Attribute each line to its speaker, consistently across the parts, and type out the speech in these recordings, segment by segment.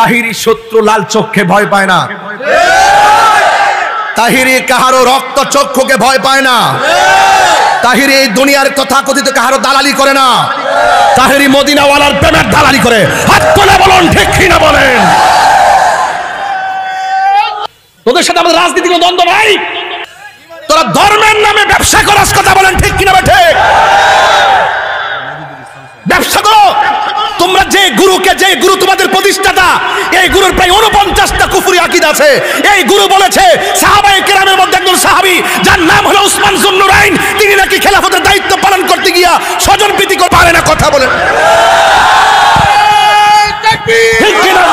Speaker 1: তাহিরি শত্রু লাল চোখে ভয় পায় না, তাহিরি কাহারো রক্ত চক্ষুকে ভয় পায় না, তাহিরি এই দুনিয়ার তথাকথিত কাহারো দালালি করে না, তাহিরি মদিনাওয়ালার প্রেমের দালালি করে। হাত তুলে বলুন ঠিক কিনা বলেন। তোদের সাথে আমাদের রাজনীতির কোনো দ্বন্দ্ব নাই, তোরা ধর্মের নামে ব্যবসা করাস, কথা বলেন ঠিক কিনা বেঠে? ব্যবসা করো তোমরা। যে গুরু তোমাদের প্রতিষ্ঠাতা, এই গুরুর প্রায় 49টা কুফরি আকীদা আছে। এই গুরু বলেছে সাহাবায়ে কেরামের মধ্যে একজন সাহাবী যার নাম হলো উসমান যুন্নুরাইন, তিনি নাকি খেলাফতের দায়িত্ব পালন করতে গিয়া স্বজন প্রীতি করতে পারে না, কথা বলেন ঠিক কিনা?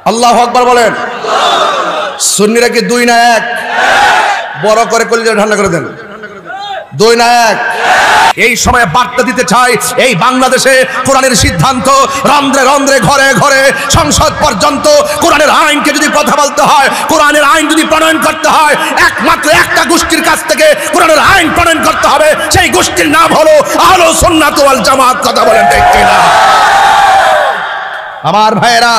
Speaker 1: আল্লাহু আকবার বলেন। সুন্নিরা কি দুই না এক? বড় করে কলিজা ঠান্ডা করে দেন। দুই না এক? এই সময় বার্তা দিতে চাই, এই বাংলাদেশে কোরআনের সিদ্ধান্ত রন্ধ্রে রন্ধ্রে ঘরে ঘরে সংসদ পর্যন্ত কোরআনের আইনকে যদি কথা বলতে হয়, কোরআনের আইন যদি প্রণয়ন করতে হয়, একমাত্র একটা গোষ্ঠীর কাছ থেকে কোরআনের আইন প্রণয়ন করতে হবে। সেই গোষ্ঠীর নাম হলো আহলুস সুন্নাত ওয়াল জামাত, কথা বলেন ঠিক কিনা? আমার ভাইয়েরা,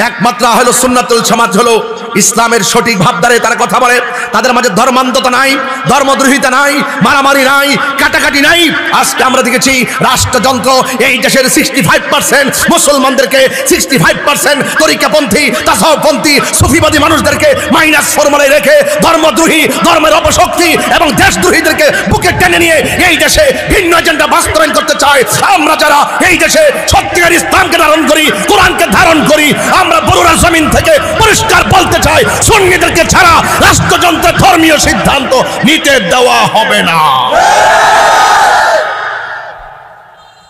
Speaker 1: একমাত্র আহলুস সুন্নাত ওয়াল জামাত হলো ইসলামের সঠিক ভাবধারে তারা কথা বলে। তাদের মাঝে ধর্মান্ধতা নাই, ধর্মদ্রোহিতা নাই, মারামারি নাই, কাটাকাটি নাই। আজকে আমরা দেখেছি রাষ্ট্রযন্ত্র এই দেশের 65% মুসলমানদেরকে, 65% তরিকাপন্থী, তাসাউফপন্থী, সুফিবাদী মানুষদেরকে মাইনাস ফর্মুলায় রেখে ধর্মদ্রোহী, ধর্মের অপশক্তি এবং দেশদ্রোহীদেরকে বুকে টেনে নিয়ে এই দেশে ভিন্ন এজেন্ডা বাস্তবায়ন করতে চায়। আমরা যারা এই দেশে সত্যিকার ইসলামকে ধারণ করি, কোরআনকে ধারণ করি, আমরা বড়ুরা জমিন থেকে পরিষ্কার বলতে চাই, সুন্নিদেরকে ছাড়া রাষ্ট্রযন্ত্রের ধর্মীয় সিদ্ধান্ত নিতে দেওয়া হবে না।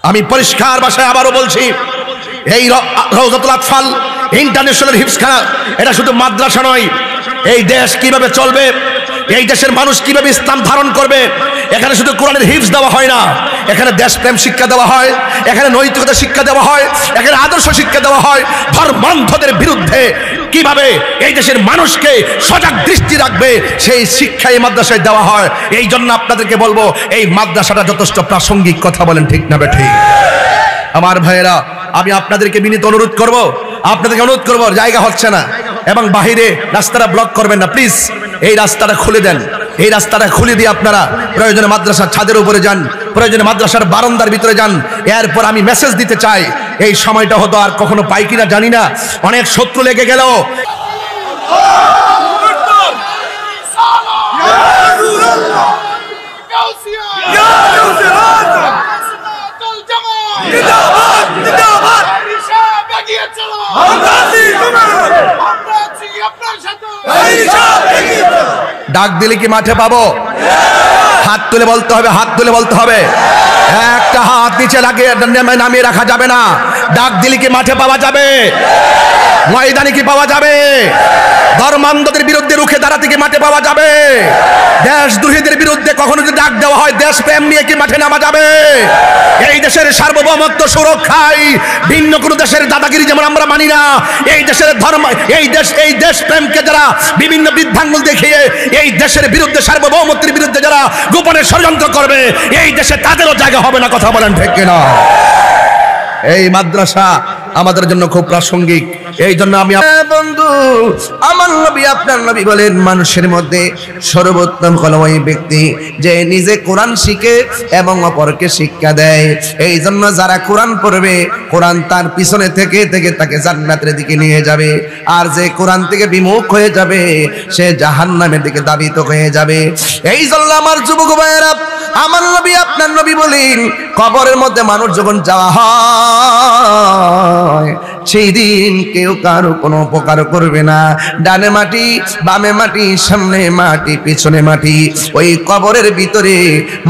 Speaker 1: আমি পরিষ্কার ভাষায় আবারও বলছি, এই রওজাতুল আতফাল ইন্টারন্যাশনাল হিফজখানা এটা শুধু মাদ্রাসা নয়। এই দেশ কিভাবে চলবে, এই দেশের মানুষ কিভাবে ইসলাম ধারণ করবে, এখানে শুধু কোরআনের হিফজ দেওয়া হয় না, এখানে দেশপ্রেম শিক্ষা দেওয়া হয়, এখানে নৈতিকতা শিক্ষা দেওয়া হয়, এখানে আদর্শ শিক্ষা দেওয়া হয়। ধর্মান্ধদের বিরুদ্ধে কিভাবে এই দেশের মানুষকে সজাগ দৃষ্টি রাখবে সেই শিক্ষা এই মাদ্রাসায় দেওয়া হয়। এই জন্য আপনাদেরকে বলবো, এই মাদ্রাসাটা যথেষ্ট প্রাসঙ্গিক, কথা বলেন ঠিক না বেঠিক? আমার ভাইয়েরা, আমি আপনাদেরকে বিনীত অনুরোধ করব, আপনাদেরকে অনুরোধ করব, জায়গা হচ্ছে না এবং বাহিরে রাস্তাটা ব্লক করবেন না প্লিজ। এই রাস্তাটা খুলে দেন, এই রাস্তাটা খুলে দিয়ে আপনারা প্রয়োজনে মাদ্রাসার ছাদের উপরে যান, প্রয়োজনে মাদ্রাসার বারান্দার ভিতরে যান। এরপর আমি মেসেজ দিতে চাই, এই সময়টা হতো আর কখনো পাই কিনা জানি না, অনেক শত্রু লেগে গেল। ডাক দিলে কি মাঠে পাবো? হাত তুলে বলতে হবে, হাত তুলে বলতে হবে। একটা হাত নিচে লাগিয়ে নামিয়ে রাখা যাবে না। ডাক দিলে কি মাঠে পাওয়া যাবে? ময়দানে কি পাওয়া যাবে? ধর্মান্ধদের বিরুদ্ধে রুখে দাঁড়াতে কি মাঠে পাওয়া যাবে? দেশদ্রোহীদের বিরুদ্ধে কখনো যদি ডাক দেওয়া হয়, দেশপ্রেম নিয়ে কি মাঠে নামা যাবে? এই দেশের সার্বভৌমত্ব সুরক্ষায় ভিন্ন কোন দেশের দাদাগিরি যেমন আমরা মানি না, এই দেশের ধর্ম, এই দেশপ্রেমকে যারা বিভিন্ন বৃদ্ধাঙ্গুল দেখিয়ে এই দেশের বিরুদ্ধে, সার্বভৌমত্বের বিরুদ্ধে যারা গোপনে ষড়যন্ত্র করবে, এই দেশে তাদেরও জায়গা হবে না, কথা বলেন ঠিক কিনা? এই মাদ্রাসা আমাদের জন্য খুব প্রাসঙ্গিক। এই জন্য আমি বন্ধু, আমার নবী, আপনার নবী বলেন, মানুষের মধ্যে সর্বোত্তম হলো ওই ব্যক্তি যে নিজে কোরআন শিখে এবং অপরকে শিক্ষা দেয়। এই জন্য যারা কোরআন পড়বে, কোরআন তার পিছনে থেকে থেকে তাকে জান্নাতের দিকে নিয়ে যাবে, আর যে কোরআন থেকে বিমুখ হয়ে যাবে সে জাহান্নামের দিকে ধাবিত হয়ে যাবে। এই জন্য আমার যুবক ভাইয়েরা, আমার নবী, আপনার নবী বলেন, কবরের মধ্যে মানুষ যখন যাওয়া হয় সেই দিন কেউ কারো কোনো উপকার করবে না। ডানে মাটি, বামে মাটি, সামনে মাটি, পিছনে মাটি। ওই কবরের ভিতরে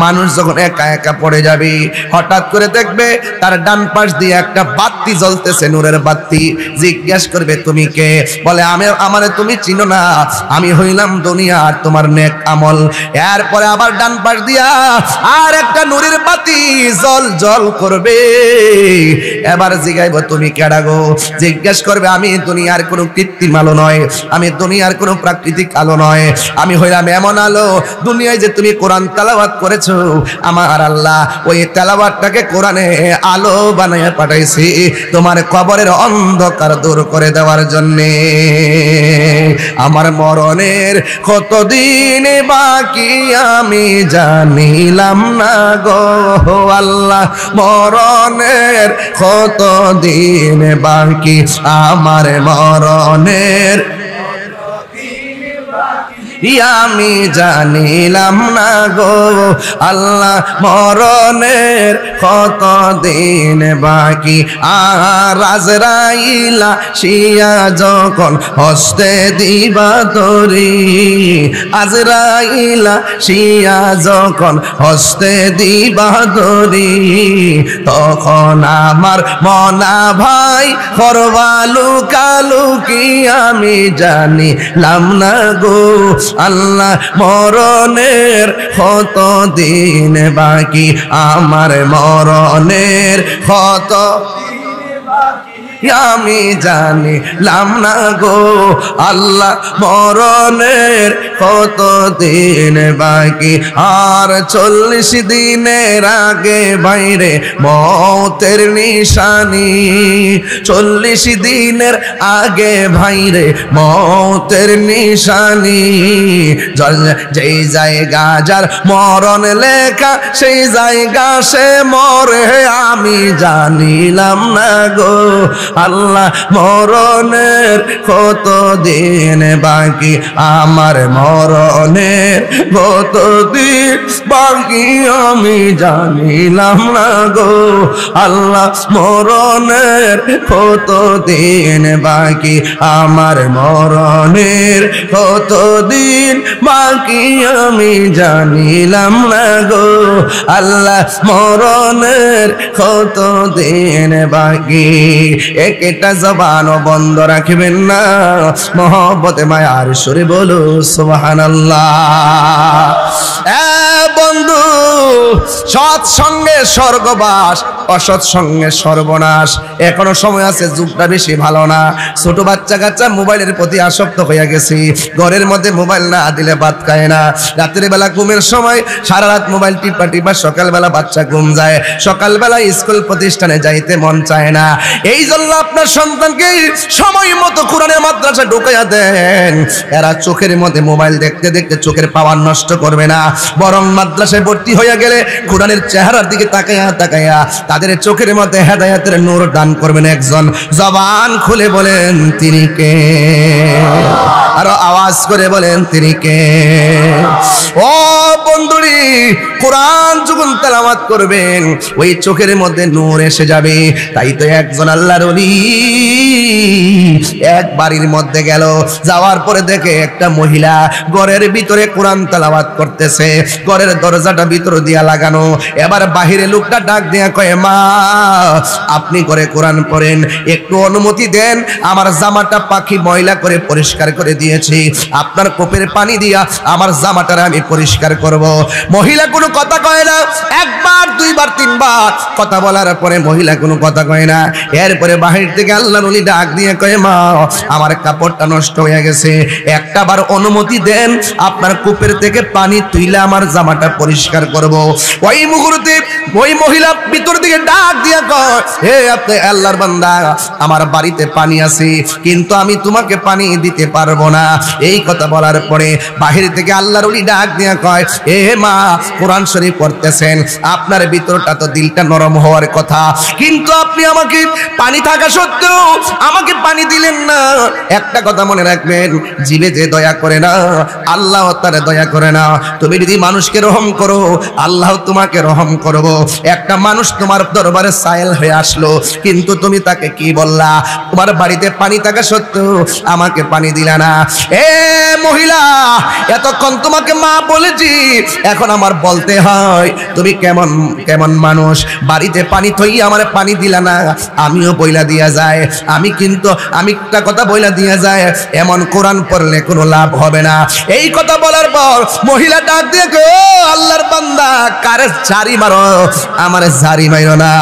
Speaker 1: মানুষ যখন একা একা পড়ে যাবে, হঠাৎ করে দেখবে তার ডান পাশ দিয়ে একটা বাতি জ্বলতেছে, নূরের বাতি। জিজ্ঞেস করবে তুমি কে? বলে আমারে তুমি চিনো না, আমি হইলাম দুনিয়ার তোমার নেক আমল। এরপরে আবার ডান পাশ দিয়া আর একটা নূরের বাতি জল জল করবে। এবার জিগাইব তুমি কেডা গো? জিজ্ঞেস করবে আমি দুনিয়ার কোনো কৃত্রিম আলো নয়, আমি দুনিয়ার কোনো প্রাকৃতিক আলো নয়, আমি হইলাম এমন আলো, দুনিয়ায় যে তুমি কোরআন তেলাওয়াত করেছো, আমার আল্লাহ ওই তেলাওয়াতটাকে কোরআনে আলো বানায় পাঠাইছি তোমার কবরের অন্ধকার দূর করে দেওয়ার জন্যে। আমার মরণের কতদিন বাকি আমি জানিলাম না গো আল্লাহ, মরণের কতদিন বাকি আমার মরণের আমি জানিলাম না গো আল্লাহ, মরণের কতদিন বাকি। আর আজরাইলা শিয়া যখন হস্তে দিবা তরি, আজরাইলা শিয়া যখন হস্তে দিবা তরি, তখন আমার মনা ভাই করবালু কালু কি আমি জানিলাম না গো আল্লাহ, মরণের কতদিন বাকি আমার মরণের কত আমি জানিলাম না গো আল্লাহ, মরণের কতদিন বাকি। আর 40 দিনের আগে বাইরে মৌতের নিশানি, 40 দিনের আগে ভাইরে মৌতের নিশানি। যেই জায়গা যার মরণ লেখা সেই জায়গা সে মরে আমি জানিলাম না গো আল্লাহ, মরণের কতদিন বাকি আমার মরণের কতদিন বাকি আমি জানিলাম না গো আল্লাহ, মরণের কতদিন বাকি আমার মরণের কতদিন বাকি আমি জানিলাম না গো আল্লাহ, মরণের কতদিন বাকি। একটা জবান বন্ধ রাখবেন না, মহব্বতে মায়ার সুরে বলো সুবহানাল্লাহ। বন্ধু, সৎ সঙ্গে স্বর্গবাস, অসৎ সঙ্গে সর্বনাশ। এখনো সময় আছে, যুগটা বেশি ভালো না। ছোট বাচ্চা কাচ্চা মোবাইলের প্রতি আসক্ত হয়ে গেছি, ঘরের মধ্যে মোবাইল না দিলে ভাত খায় না। রাতের বেলা ঘুমের সময় সারা রাত মোবাইল টিপা টিপা সকালবেলা বাচ্চা ঘুম যায়, সকালবেলা স্কুল প্রতিষ্ঠানে যাইতে মন চায় না। এই জন্য আপনার সন্তানকে সময় মতো কোরআনের মাদ্রাসা ঢুকাইয়া দেন। এরা চোখের মধ্যে মোবাইল দেখতে দেখতে চোখের পাওয়ার নষ্ট করবে না, বরং মাদ্রাসায় ভর্তি হয়ে গেলে কোরআনের চেহারার দিকে তাকাইয়া তাকাইয়া তাদের চোখের মধ্যে হেদায়েতের নূর দান করবেন একজন। জবান খুলে বলেন তিনি কে? আরো আওয়াজ করে বলেন তিনি কে? ও বন্ধুরি, কোরআন যখন তেলাওয়াত করবেন ওই চোখের মধ্যে নূর এসে যাবে। তাই তো একজন আল্লাহর ওলি এক বাড়ির মধ্যে গেল, যাওয়ার পরে দেখে একটা মহিলা ঘরের ভিতরে কোরআন তেলাওয়াত করতেছে, ঘরের দরজাটা ভিতর দিয়া লাগানো। এবার বাহিরে লোকটা ডাক দিয়া কয়, মা আপনি ঘরে কোরআন পড়েন, একটু অনুমতি দেন, আমার জামাটা পাখি ময়লা করে পরিষ্কার করে দিয়েছি, আপনার কোপের পানি দিয়া আমার জামাটারে আমি পরিষ্কার করব। মহিলা কোনো কথা কয় না, একবার দুইবার তিনবার কথা বলার পরে মহিলা কোনো কথা কয় না। এরপরে বাহির থেকে আল্লাহর ওলি ডাক দিয়ে কয়, মা আমার কাপড়টা নষ্ট হয়ে গেছে, একটা বার অনুমতি দেন, আপনার কূপের থেকে পানি তুইলে আমার জামাটা পরিষ্কার করব। ওই মুহূর্তে ওই মহিলা ভিতর দিকে ডাক দিয়ে কয়, হে আপনি আল্লাহর বান্দা, আমার বাড়িতে পানি আছে কিন্তু আমি তোমাকে পানি দিতে পারবো না। এই কথা বলার পরে বাহির থেকে আল্লাহর ওলি ডাক দিয়ে কয়, হে মা কোরআন শরীফ পড়তেছেন, আপনার ভিতরটা তো দিলটা নরম হওয়ার কথা, কিন্তু আপনি আমাকে পানি থাকা সত্ত্বেও আমাকে পানি দিলেন না। একটা কথা মনে রাখবেন, জীবে যে দয়া করে না আল্লাহ তারে দয়া করে না। তুমি যদি মানুষকে রহম করো আল্লাহ তোমাকে রহম করবো। একটা মানুষ তোমার দরবারে সায়েল হয়ে আসলো, কিন্তু তুমি তাকে কি বললা? তোমার বাড়িতে পানি থাকা সত্ত্বেও আমাকে পানি দিলা না। এ মহিলা, এতক্ষণ তোমাকে মা বলেছি, এখন আমার বলতে হয় তুমি কেমন কেমন মানুষ? বাড়িতে পানি থই আমার পানি দিলা না। আমিও বইলা দিয়া যায়, আমি একটা কথা বইলা দিয়া যায়, এমন কোরআন পড়লে কোনো লাভ হবে না। এই কথা বলার পর মহিলা ডাক দিয়ে কো, আল্লাহর বান্দা কারে জারি মারো, আমারে জারি মারো না।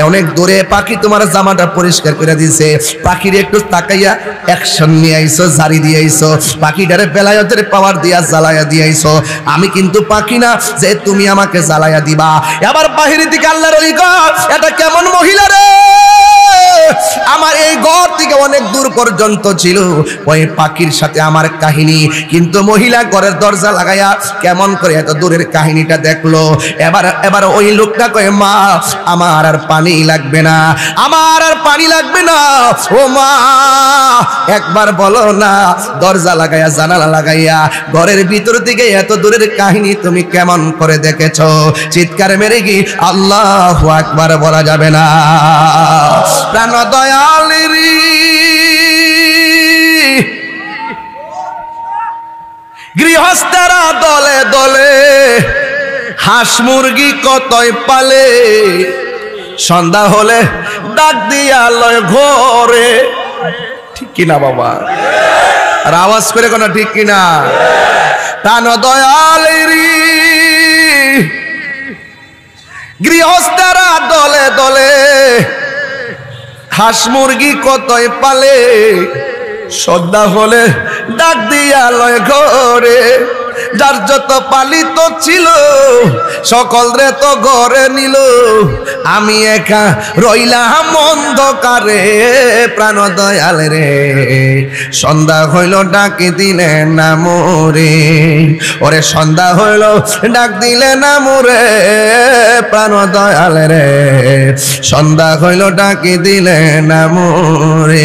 Speaker 1: অনেক দূরে পাখি তোমার জামাটা পরিষ্কার করে দিছে, পাখির একটু তাকাইয়া অ্যাকশন নিয়ে আইছো, জারি দিয়ে আইছো, পাখিটারে বেলায়েতের পাওয়ার দিয়া জ্বালায়া দিয়ে আইছো। আমি কিন্তু পাখি না যে তুমি আমাকে জ্বালায়া দিবা। এবার বাহির দিকে আল্লাহর ওলি কর, এটা কেমন মহিলা রে? আমার এই ঘর থেকে অনেক দূর পর্যন্ত ছিল ওই পাখির সাথে আমার কাহিনী, কিন্তু মহিলা ঘরের দরজা লাগাইয়া কেমন করে এত দূরের কাহিনীটা দেখলো। এবার ওই লোকটা কয়, মা আমার আর পানি লাগবে না, আমার আর পানি লাগবে না। ও মা একবার বলো না, দরজা লাগাইয়া জানালা লাগাইয়া ঘরের ভিতর থেকে এত দূরের কাহিনী তুমি কেমন করে দেখেছো? চিৎকার মেরে কি আল্লাহু আকবার বলা যাবে না? প্রাণ দয়ালেরি গৃহস্থরা দলে দলে হাঁস মুরগি কতই পালে, সন্ধ্যা হলে ডাক দিয়া লয় ঘরে। ঠিক কিনা বাবা? আর আওয়াজ করে কোনো ঠিক কিনা? প্রাণ দয়ালেরি গৃহস্থরা দলে দলে হাঁস মুরগি কতই পালে, সন্ধ্যা হলে ডাক দিয়া লয় ঘরে। যার যত পালিত ছিল সকল রে তো ঘরে নিল, আমি একা রইলাম অন্ধকারে। প্রাণ দয়াল রে সন্ধ্যা হইল ডাকি দিলে না মোরে, ওরে সন্ধ্যা হইল ডাক দিলে না মোরে। প্রাণ দয়াল রে সন্ধ্যা হইল ডাকি দিলে না মোরে।